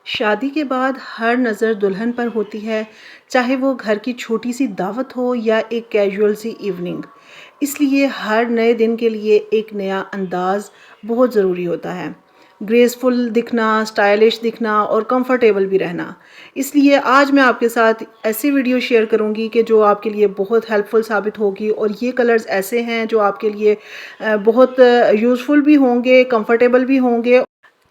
शादी के बाद हर नज़र दुल्हन पर होती है, चाहे वो घर की छोटी सी दावत हो या एक कैजुअल सी इवनिंग। इसलिए हर नए दिन के लिए एक नया अंदाज़ बहुत ज़रूरी होता है। ग्रेसफुल दिखना, स्टाइलिश दिखना और कंफर्टेबल भी रहना। इसलिए आज मैं आपके साथ ऐसी वीडियो शेयर करूंगी कि जो आपके लिए बहुत हेल्पफुल साबित होगी, और ये कलर्स ऐसे हैं जो आपके लिए बहुत यूज़फुल भी होंगे, कंफर्टेबल भी होंगे।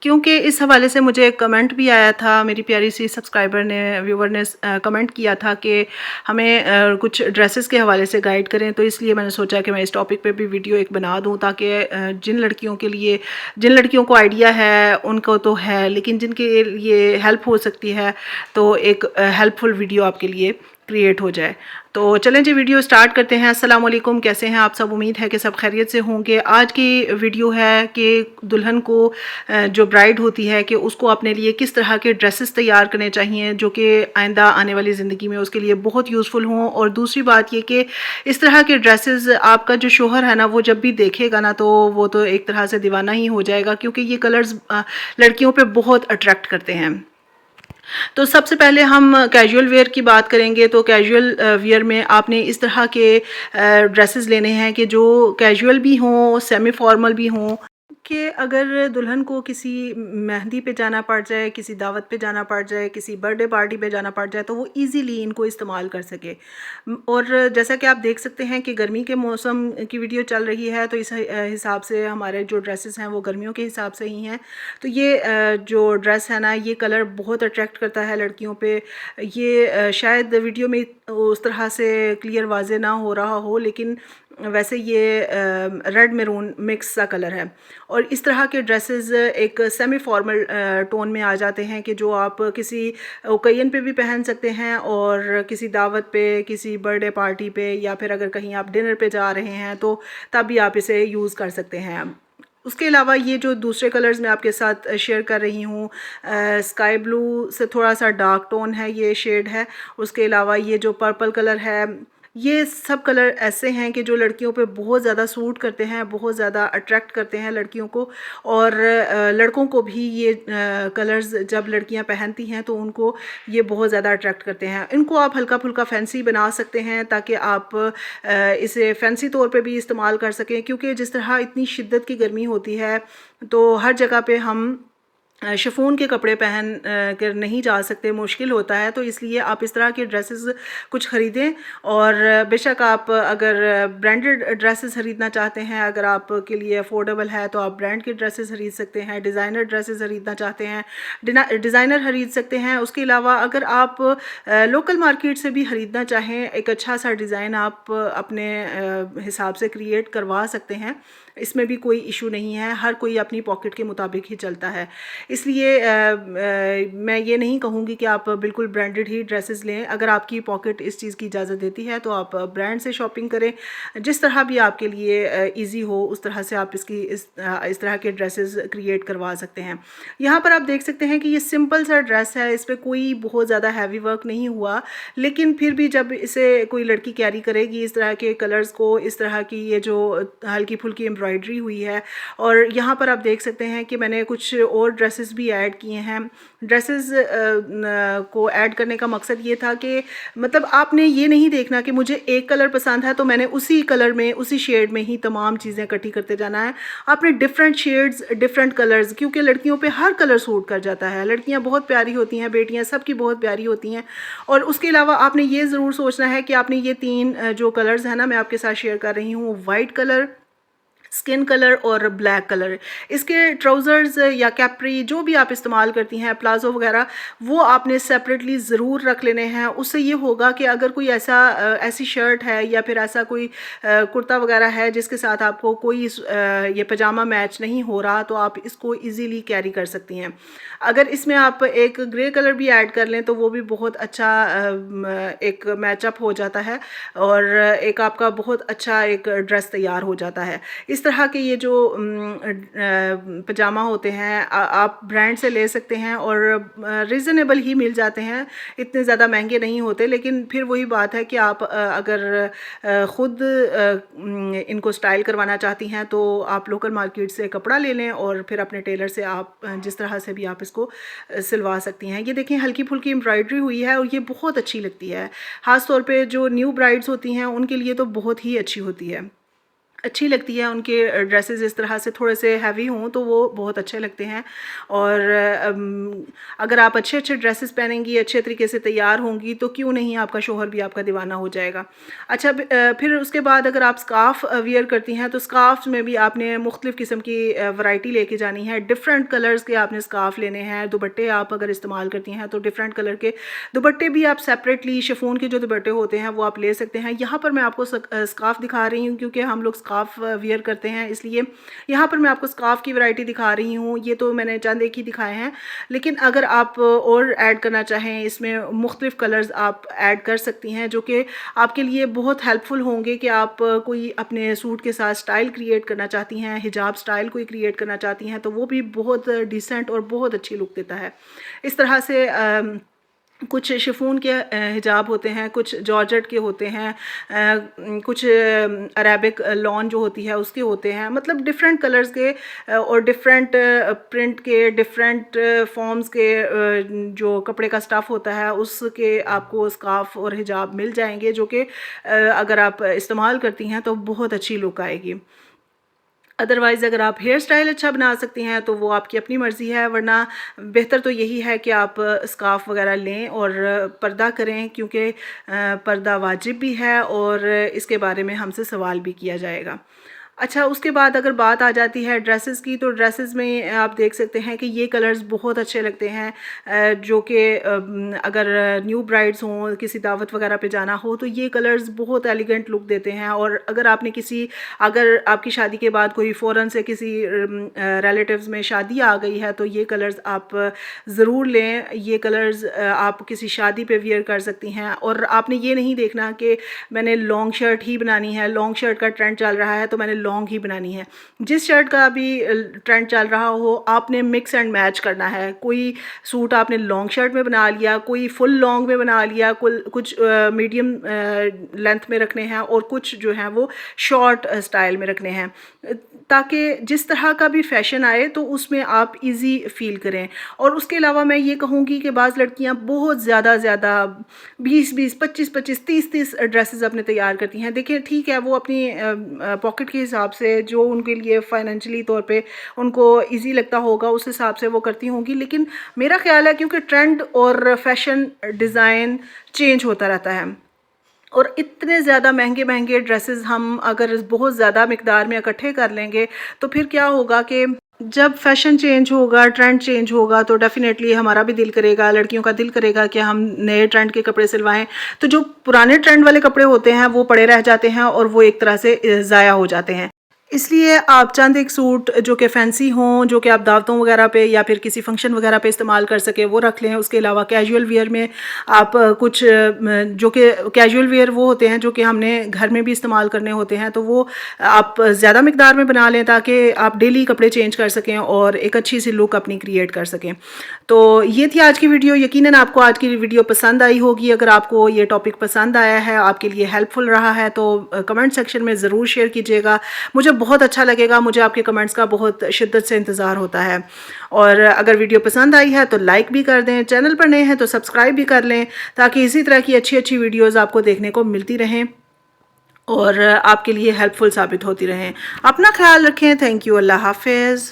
क्योंकि इस हवाले से मुझे एक कमेंट भी आया था, मेरी प्यारी सी सब्सक्राइबर ने, व्यूवर ने कमेंट किया था कि हमें कुछ ड्रेसेस के हवाले से गाइड करें। तो इसलिए मैंने सोचा कि मैं इस टॉपिक पे भी वीडियो एक बना दूं, ताकि जिन लड़कियों को आइडिया है उनको तो है, लेकिन जिनके लिए हेल्प हो सकती है तो एक हेल्पफुल वीडियो आपके लिए क्रिएट हो जाए। तो चलें जी, वीडियो स्टार्ट करते हैं। अस्सलाम वालेकुम, कैसे हैं आप सब? उम्मीद है कि सब खैरियत से होंगे। आज की वीडियो है कि दुल्हन को, जो ब्राइड होती है, कि उसको अपने लिए किस तरह के ड्रेसेस तैयार करने चाहिए जो कि आइंदा आने वाली ज़िंदगी में उसके लिए बहुत यूज़फुल हों। और दूसरी बात ये कि इस तरह के ड्रेसेस आपका जो शोहर है ना, वो जब भी देखेगा ना, तो वो तो एक तरह से दीवाना ही हो जाएगा, क्योंकि ये कलर्स लड़कियों पे बहुत अट्रैक्ट करते हैं। तो सबसे पहले हम कैजुअल वेयर की बात करेंगे। तो कैजुअल वेयर में आपने इस तरह के ड्रेसेस लेने हैं कि जो कैजुअल भी हों, सेमी फॉर्मल भी हों, कि अगर दुल्हन को किसी मेहंदी पे जाना पड़ जाए, किसी दावत पे जाना पड़ जाए, किसी बर्थडे पार्टी पे जाना पड़ जाए, तो वो इजीली इनको इस्तेमाल कर सके। और जैसा कि आप देख सकते हैं कि गर्मी के मौसम की वीडियो चल रही है, तो इस हिसाब से हमारे जो ड्रेसेस हैं वो गर्मियों के हिसाब से ही हैं। तो ये जो ड्रेस है ना, ये कलर बहुत अट्रैक्ट करता है लड़कियों पे। ये शायद वीडियो में उस तरह से क्लियर वाजे ना हो रहा हो, लेकिन वैसे ये रेड मैरून मिक्स सा कलर है। और इस तरह के ड्रेसेस एक सेमी फॉर्मल टोन में आ जाते हैं, कि जो आप किसी ओकेजन पे भी पहन सकते हैं, और किसी दावत पे, किसी बर्थडे पार्टी पे, या फिर अगर कहीं आप डिनर पे जा रहे हैं तो तब भी आप इसे यूज़ कर सकते हैं। उसके अलावा ये जो दूसरे कलर्स मैं आपके साथ शेयर कर रही हूँ, स्काई ब्लू से थोड़ा सा डार्क टोन है, ये शेड है। उसके अलावा ये जो पर्पल कलर है, ये सब कलर ऐसे हैं कि जो लड़कियों पे बहुत ज़्यादा सूट करते हैं, बहुत ज़्यादा अट्रैक्ट करते हैं लड़कियों को। और लड़कों को भी ये कलर्स जब लड़कियां पहनती हैं तो उनको ये बहुत ज़्यादा अट्रैक्ट करते हैं। इनको आप हल्का फुल्का फैंसी बना सकते हैं, ताकि आप इसे फैंसी तौर पे भी इस्तेमाल कर सकें, क्योंकि जिस तरह इतनी शिद्दत की गर्मी होती है, तो हर जगह पे हम शिफॉन के कपड़े पहन कर नहीं जा सकते, मुश्किल होता है। तो इसलिए आप इस तरह के ड्रेसेस कुछ ख़रीदें। और बेशक आप अगर ब्रांडेड ड्रेसेस ख़रीदना चाहते हैं, अगर आपके लिए अफोर्डेबल है, तो आप ब्रांड के ड्रेसेस ख़रीद सकते हैं। डिज़ाइनर ड्रेसेस ख़रीदना चाहते हैं, डिज़ाइनर ख़रीद सकते हैं। उसके अलावा अगर आप लोकल मार्केट से भी ख़रीदना चाहें, एक अच्छा सा डिज़ाइन आप अपने हिसाब से क्रिएट करवा सकते हैं। इसमें भी कोई इशू नहीं है, हर कोई अपनी पॉकेट के मुताबिक ही चलता है। इसलिए मैं ये नहीं कहूँगी कि आप बिल्कुल ब्रांडेड ही ड्रेसेस लें। अगर आपकी पॉकेट इस चीज़ की इजाज़त देती है तो आप ब्रांड से शॉपिंग करें। जिस तरह भी आपके लिए इजी हो, उस तरह से आप इस तरह के ड्रेसेस क्रिएट करवा सकते हैं। यहाँ पर आप देख सकते हैं कि ये सिंपल सा ड्रेस है, इस पर कोई बहुत ज़्यादा हैवी वर्क नहीं हुआ, लेकिन फिर भी जब इसे कोई लड़की कैरी करेगी, इस तरह के कलर्स को, इस तरह की ये जो हल्की फुल्की एम्ब्रॉयडरी हुई है। और यहाँ पर आप देख सकते हैं कि मैंने कुछ और ड्रेसेस भी ऐड किए हैं। ड्रेसेस को ऐड करने का मकसद ये था कि मतलब आपने ये नहीं देखना कि मुझे एक कलर पसंद है तो मैंने उसी कलर में, उसी शेड में ही तमाम चीज़ें इकट्ठी करते जाना है। आपने डिफरेंट शेड्स, डिफरेंट कलर्स, क्योंकि लड़कियों पे हर कलर सूट कर जाता है। लड़कियां बहुत प्यारी होती हैं, बेटियां सबकी बहुत प्यारी होती हैं। और उसके अलावा आपने ये ज़रूर सोचना है कि आपने ये तीन जो कलर्स हैं ना, मैं आपके साथ शेयर कर रही हूँ, वाइट कलर, स्किन कलर और ब्लैक कलर। इसके ट्राउज़र्स या कैप्री जो भी आप इस्तेमाल करती हैं, प्लाज़ो वगैरह, वो आपने सेपरेटली ज़रूर रख लेने हैं। उससे ये होगा कि अगर कोई ऐसी शर्ट है या फिर ऐसा कोई कुर्ता वगैरह है जिसके साथ आपको कोई ये पजामा मैच नहीं हो रहा, तो आप इसको इजीली कैरी कर सकती हैं। अगर इसमें आप एक ग्रे कलर भी ऐड कर लें तो वो भी बहुत अच्छा एक मैचअप हो जाता है, और एक आपका बहुत अच्छा एक ड्रेस तैयार हो जाता है। इस तरह के ये जो पजामा होते हैं आप ब्रांड से ले सकते हैं और रीज़नेबल ही मिल जाते हैं, इतने ज़्यादा महंगे नहीं होते। लेकिन फिर वही बात है कि आप अगर ख़ुद इनको स्टाइल करवाना चाहती हैं तो आप लोकल मार्केट से कपड़ा ले लें और फिर अपने टेलर से आप जिस तरह से भी आप इसको सिलवा सकती हैं। ये देखें हल्की फुल्की एम्ब्रॉयडरी हुई है और ये बहुत अच्छी लगती है, ख़ास तौर पे जो न्यू ब्राइड्स होती हैं उनके लिए तो बहुत ही अच्छी होती है, अच्छी लगती है। उनके ड्रेसेस इस तरह से थोड़े से हैवी हों तो वो बहुत अच्छे लगते हैं। और अगर आप अच्छे अच्छे ड्रेसेस पहनेंगी, अच्छे तरीके से तैयार होंगी तो क्यों नहीं आपका शोहर भी आपका दीवाना हो जाएगा। अच्छा, फिर उसके बाद अगर आप स्कार्फ़ वियर करती हैं तो स्कार्फ़ में भी आपने मुख्तलिफ़ किस्म की वैरायटी लेके जानी है, डिफरेंट कलर्स के आपने स्कार्फ़ लेने हैं। दुपट्टे आप अगर इस्तेमाल करती हैं तो डिफरेंट कलर के दुपट्टे भी आप सेपरेटली शिफॉन के जो दुपट्टे होते हैं वो आप ले सकते हैं। यहाँ पर मैं आपको स्कार्फ़ दिखा रही हूँ क्योंकि हम लोग स्कार्फ़ वियर करते हैं, इसलिए यहाँ पर मैं आपको स्कार्फ़ की वैरायटी दिखा रही हूँ। ये तो मैंने चंद एक ही दिखाए हैं, लेकिन अगर आप और ऐड करना चाहें इसमें मुख्तलिफ़ कलर्स आप ऐड कर सकती हैं जो कि आपके लिए बहुत हेल्पफुल होंगे कि आप कोई अपने सूट के साथ स्टाइल क्रिएट करना चाहती हैं, हिजाब स्टाइल कोई क्रिएट करना चाहती हैं तो वो भी बहुत डिसेंट और बहुत अच्छी लुक देता है। इस तरह से कुछ शिफॉन के हिजाब होते हैं, कुछ जॉर्जेट के होते हैं, कुछ अरेबिक लॉन जो होती है उसके होते हैं, मतलब डिफरेंट कलर्स के और डिफरेंट प्रिंट के, डिफरेंट फॉर्म्स के जो कपड़े का स्टफ़ होता है उसके आपको स्कार्फ़ और हिजाब मिल जाएंगे जो कि अगर आप इस्तेमाल करती हैं तो बहुत अच्छी लुक आएगी। अदरवाइज़ अगर आप हेयर स्टाइल अच्छा बना सकती हैं तो वो आपकी अपनी मर्ज़ी है, वरना बेहतर तो यही है कि आप स्कार्फ़ वगैरह लें और पर्दा करें, क्योंकि पर्दा वाजिब भी है और इसके बारे में हमसे सवाल भी किया जाएगा। अच्छा, उसके बाद अगर बात आ जाती है ड्रेसेस की, तो ड्रेसेस में आप देख सकते हैं कि ये कलर्स बहुत अच्छे लगते हैं जो कि अगर न्यू ब्राइड्स हों, किसी दावत वगैरह पे जाना हो तो ये कलर्स बहुत एलिगेंट लुक देते हैं। और अगर आपकी शादी के बाद कोई फ़ौरन से किसी रिलेटिव्स में शादी आ गई है तो ये कलर्स आप ज़रूर लें। ये कलर्स आप किसी शादी पे वियर कर सकती हैं। और आपने ये नहीं देखना कि मैंने लॉन्ग शर्ट ही बनानी है, लॉन्ग शर्ट का ट्रेंड चल रहा है तो मैंने लॉन्ग ही बनानी है। जिस शर्ट का अभी ट्रेंड चल रहा हो आपने मिक्स एंड मैच करना है। कोई सूट आपने लॉन्ग शर्ट में बना लिया, कोई फुल लॉन्ग में बना लिया, कुछ मीडियम लेंथ में रखने हैं और कुछ जो हैं वो शॉर्ट स्टाइल में रखने हैं, ताकि जिस तरह का भी फैशन आए तो उसमें आप इजी फील करें। और उसके अलावा मैं ये कहूँगी कि बाज़ लड़कियाँ बहुत ज़्यादा 20-20, 25-25, 30-30 ड्रेसेस अपने तैयार करती हैं। देखिए ठीक है, वो अपनी पॉकेट के हिसाब से जो उनके लिए फ़ाइनेंशियली तौर पे उनको इजी लगता होगा उस हिसाब से वो करती होंगी। लेकिन मेरा ख्याल है क्योंकि ट्रेंड और फैशन डिज़ाइन चेंज होता रहता है और इतने ज़्यादा महंगे ड्रेसेस हम अगर बहुत ज़्यादा मिकदार में इकट्ठे कर लेंगे तो फिर क्या होगा कि जब फैशन चेंज होगा, ट्रेंड चेंज होगा तो डेफ़िनेटली हमारा भी दिल करेगा, लड़कियों का दिल करेगा कि हम नए ट्रेंड के कपड़े सिलवाएं। तो जो पुराने ट्रेंड वाले कपड़े होते हैं वो पड़े रह जाते हैं और वो एक तरह से ज़ाया हो जाते हैं। इसलिए आप चंद एक सूट जो कि फैंसी हों, जो कि आप दावतों वगैरह पे या फिर किसी फंक्शन वगैरह पे इस्तेमाल कर सकें वो रख लें। उसके अलावा कैजुअल वियर में आप कुछ जो कि कैजुअल वियर वो होते हैं जो कि हमने घर में भी इस्तेमाल करने होते हैं, तो वो आप ज़्यादा मिकदार में बना लें ताकि आप डेली कपड़े चेंज कर सकें और एक अच्छी सी लुक अपनी क्रिएट कर सकें। तो ये थी आज की वीडियो। यकीनन आपको आज की वीडियो पसंद आई होगी। अगर आपको ये टॉपिक पसंद आया है, आपके लिए हेल्पफुल रहा है तो कमेंट सेक्शन में ज़रूर शेयर कीजिएगा। मुझे बहुत अच्छा लगेगा, मुझे आपके कमेंट्स का बहुत शिद्दत से इंतज़ार होता है। और अगर वीडियो पसंद आई है तो लाइक भी कर दें, चैनल पर नए हैं तो सब्सक्राइब भी कर लें ताकि इसी तरह की अच्छी वीडियोज़ आपको देखने को मिलती रहें और आपके लिए हेल्पफुल साबित होती रहें। अपना ख्याल रखें। Thank you. अल्लाह हाफिज़।